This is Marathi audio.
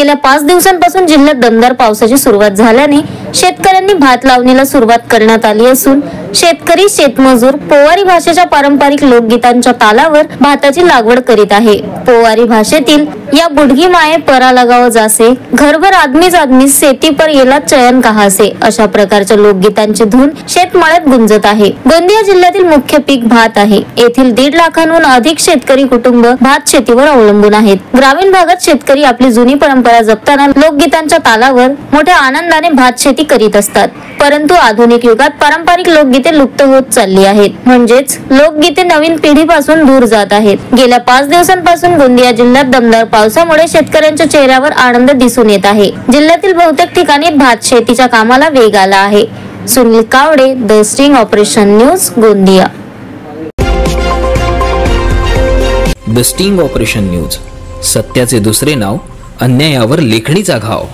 गेल्या 5 दिवसांपासून जिल्ह्यात दमदार पावसाची सुरुवात झाल्याने शेतकऱ्यांनी भात लावणीला सुरुवात करण्यात आली असून शेतकरी शेतमजूर पोवारी भाषेच्या पारंपरिक लोकगीतांच्या तालावर भाताची लागवड करीत आहे। पोवारी भाषेतील या बुडगी माये परा लगाव जासे, घरभर आदमी शेती पर येला चयन कहासे अशा प्रकारच्या लोकगीतांची धून शेतमाळ्यात गुंजत आहे। गोंदिया जिल्ह्यातील मुख्य पीक भात आहे। येथील 1.5 लाखांहून अधिक शेतकरी कुटुंब भात शेतीवर अवलंबून आहेत। ग्रामीण भागात शेतकरी आपली जुनी परंपरा जपताना लोकगीतांच्या तालावर मोठ्या आनंदाने भात शेती करीत असतात, परंतु आधुनिक युगात पारंपरिक लोकगीते लुप्त होत चालली आहेत, म्हणजेच लोकगीते नवीन पिढीपासून दूर जात आहेत। गेल्या 5 दिवसांपासून गोंदिया जिल्ह्यात दमदार पावसामुळे शेतकऱ्यांच्या चेहऱ्यावर आनंद दिसून येत आहे। जिल्ह्यातील बहुतेक ठिकाणी भात शेतीच्या कामाला वेग आला आहे। Sunil Kawade, the sting operation news, Gondia. The sting operation news, सत्याचे दुसरे नाव, अन्यायावर लेखणीचा घाव।